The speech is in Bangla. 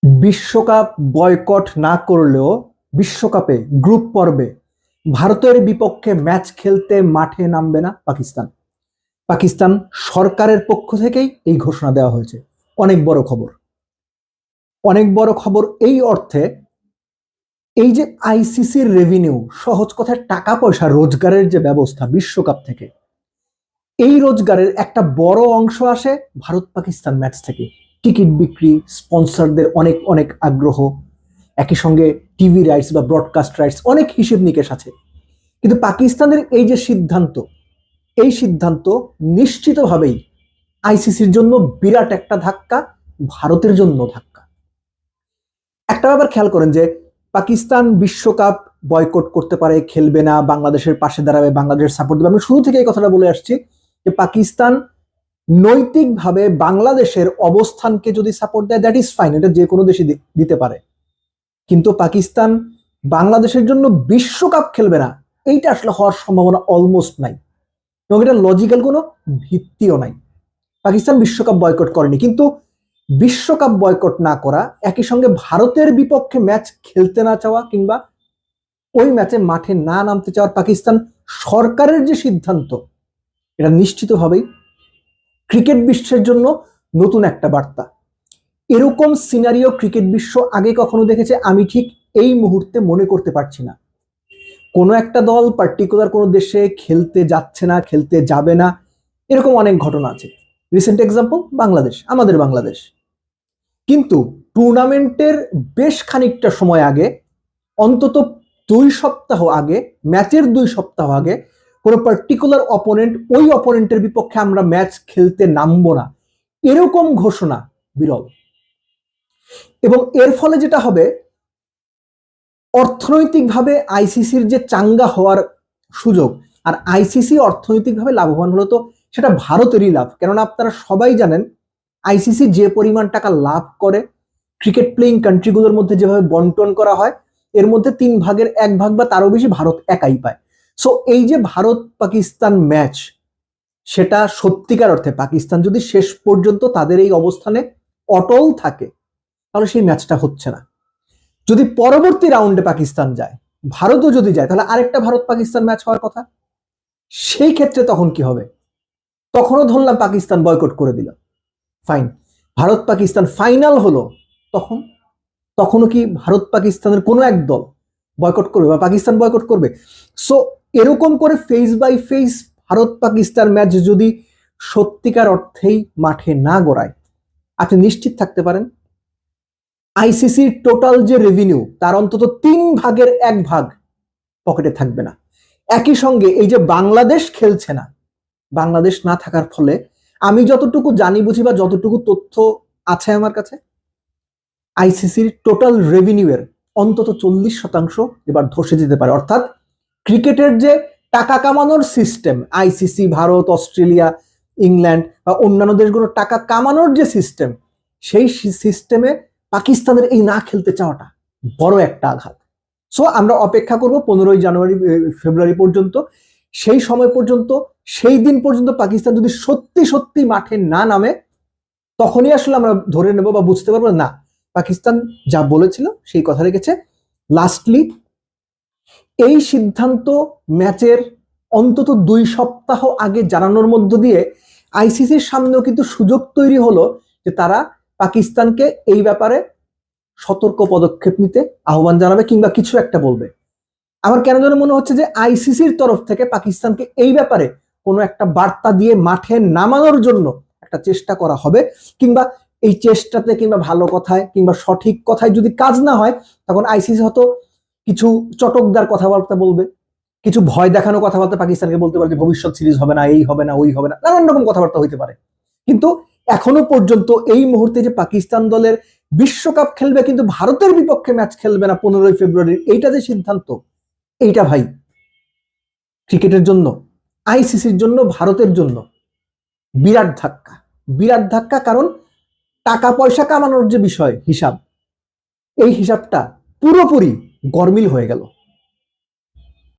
বিশ্বকাপ বয়কট না করলেও বিশ্বকাপে গ্রুপ পর্বে ভারতের বিপক্ষে ম্যাচ খেলতে মাঠে নামবে না পাকিস্তান। পাকিস্তান সরকারের পক্ষ থেকেই এই ঘোষণা দেওয়া হয়েছে। অনেক বড় খবর, অনেক বড় খবর এই অর্থে, এই যে আইসিসির রেভিনিউ, সহজ কথায় টাকা পয়সা রোজগারের যে ব্যবস্থা বিশ্বকাপ থেকে, এই রোজগারের একটা বড় অংশ আসে ভারত পাকিস্তান ম্যাচ থেকে। টিকিট বিক্রি, স্পন্সরদের অনেক অনেক আগ্রহ, একই সঙ্গে টিভি রাইটস বা ব্রডকাস্ট রাইটস, অনেক হিসেব নিকেশ আছে। কিন্তু পাকিস্তানের এই যে সিদ্ধান্ত, এই সিদ্ধান্ত নিশ্চিতভাবেই আইসিসির জন্য বিরাট একটা ধাক্কা, ভারতের জন্য ধাক্কা। একটা ব্যাপার খেয়াল করেন যে পাকিস্তান বিশ্বকাপ বয়কট করতে পারে, খেলবে না, বাংলাদেশের পাশে দাঁড়াবে, বাংলাদেশের সাপোর্ট দেবে। আমি শুরু থেকে এই কথাটা বলে আসছি যে পাকিস্তান নৈতিকভাবে বাংলাদেশের অবস্থানকে যদি সাপোর্ট দেয়, দ্যাট ইজ ফাইন, এটা যে কোনো দেশই দিতে পারে। কিন্তু পাকিস্তান বাংলাদেশের জন্য বিশ্বকাপ খেলবে না, এইটা আসলে হওয়ার সম্ভাবনা অলমোস্ট নাই, এবং এটা লজিক্যাল কোনো ভিত্তিও নাই। পাকিস্তান বিশ্বকাপ বয়কট করেনি, কিন্তু বিশ্বকাপ বয়কট না করা, একই সঙ্গে ভারতের বিপক্ষে ম্যাচ খেলতে না চাওয়া কিংবা ওই ম্যাচে মাঠে না নামতে চাওয়ার পাকিস্তান সরকারের যে সিদ্ধান্ত, এটা নিশ্চিতভাবেই ক্রিকেট বিশ্বের জন্য নতুন একটা বার্তা। এরকম সিনারিও ক্রিকেট বিশ্ব আগে কখনো দেখেছে আমি ঠিক এই মুহূর্তে মনে করতে পারছি না। কোনো একটা দল পার্টিকুলার কোনো দেশে খেলতে যাচ্ছে না, খেলতে যাবে না, এরকম অনেক ঘটনা আছে। রিসেন্ট এক্সাম্পল বাংলাদেশ, আমাদের বাংলাদেশ। কিন্তু টুর্নামেন্টের বেশ খানিকটা সময় আগে, অন্তত 2 সপ্তাহ আগে, ম্যাচের 2 সপ্তাহ আগে, কোনো পার্টিকুলার অপোনেন্ট, ওই অপোনেন্টের বিপক্ষে আমরা ম্যাচ খেলতে নামবো না, এরকম ঘোষণা বিরল। এবং এর ফলে যেটা হবে, অর্থনৈতিকভাবে আইসিসির যে চাঙ্গা হওয়ার সুযোগ, আর আইসিসি অর্থনৈতিকভাবে লাভবান হলো তো সেটা ভারতেরই লাভ। কেননা আপনারা সবাই জানেন আইসিসি যে পরিমাণ টাকা লাভ করে ক্রিকেট প্লেইং কান্ট্রিগুলোর মধ্যে যেভাবে বন্টন করা হয়, এর মধ্যে 3 ভাগের 1 ভাগ বা তারও বেশি ভারত একাই পায়। সো এই যে ভারত পাকিস্তান ম্যাচ, সেটা সত্যিকার অর্থে পাকিস্তান যদি শেষ পর্যন্ত তাদের এই অবস্থানে অটল থাকে, তাহলে সেই ম্যাচটা হচ্ছে না। যদি পরবর্তী রাউন্ডে পাকিস্তান যায়, ভারতও যদি যায়, তাহলে আরেকটা ভারত পাকিস্তান ম্যাচ হওয়ার কথা। সেই ক্ষেত্রে তখন কি হবে? তখনও ধরলাম পাকিস্তান বয়কট করে দিল, ফাইন, ভারত পাকিস্তান ফাইনাল হলো, তখনও কি ভারত পাকিস্তানের কোনো এক দল বয়কট করবে বা পাকিস্তান বয়কট করবে? সো এরকম করে face by face Bharat Pakistan match যদি সত্যিকার অর্থেই মাঠে না গড়ায়, আপনি নিশ্চিত থাকতে পারেন আইসিসির টোটাল যে রেভিনিউ, তার অন্তত 3 ভাগের 1 ভাগ পকেটে থাকবে না। একই সঙ্গে এই যে বাংলাদেশ খেলছে না, বাংলাদেশ না থাকার ফলে আমি যতটুকু জানি বুঝি বা যতটুকু তথ্য আছে আমার কাছে, আইসিসির টোটাল রেভিনিউ এর অন্তত 40% এবার ধসে যেতে পারে। অর্থাৎ ক্রিকেটের যে টাকা কামানোর system, ICC, Bharat, Australia, England বা অন্যান্য দেশগুলোর টাকা কামানোর যে সিস্টেম, সেই সিস্টেমে পাকিস্তানের এই না খেলতে চাওয়াটা বড় একটা আঘাত। সো আমরা অপেক্ষা করব 15 জানুয়ারি ফেব্রুয়ারি পর্যন্ত। সেই সময় পর্যন্ত, সেই দিন পর্যন্ত পাকিস্তান যদি সত্যি সত্যি মাঠে না নামে, তখনই আসলে আমরা ধরে নেব বা বুঝতে পারবো না পাকিস্তান যা বলেছিল সেই কথা রেখেছে। লাস্টলি এই সিদ্ধান্ত ম্যাচের অন্তত 2 সপ্তাহ আগে জানানোর মধ্য দিয়ে আইসিসির সামনেও কিন্তু সুযোগ তৈরি হলো যে তারা পাকিস্তানকে এই ব্যাপারে সতর্ক পদক্ষেপ নিতে আহ্বান জানাবে কিংবা কিছু একটা বলবে। আমার কেন যেন মনে হচ্ছে যে আইসিসির তরফ থেকে পাকিস্তানকে এই ব্যাপারে কোনো একটা বার্তা দিয়ে মাঠে নামানোর জন্য একটা চেষ্টা করা হবে, কিংবা এই চেষ্টাতে কিংবা ভালো কথায় কিংবা সঠিক কথায় যদি কাজ না হয়, তখন আইসিসি হয়তো কিছু চটকদার কথাবার্তা বলবে, কিছু ভয় দেখানো কথাবার্তা পাকিস্তানকে বলতে পারে যে ভবিষ্যৎ সিরিজ হবে না, এই হবে না, ওই হবে না, নানান রকম কথাবার্তা হইতে পারে। কিন্তু এখনো পর্যন্ত এই মুহূর্তে যে পাকিস্তান দলের বিশ্বকাপ খেলবে কিন্তু ভারতের বিপক্ষে ম্যাচ খেলবে না 15 ফেব্রুয়ারি, এইটা যে সিদ্ধান্ত, এইটা ভাই ক্রিকেটের জন্য, আইসিসির জন্য, ভারতের জন্য বিরাট ধাক্কা, বিরাট ধাক্কা। কারণ টাকা পয়সা কামানোর যে বিষয়, হিসাব, এই হিসাবটা পুরোপুরি গরমিল হয়ে গেল।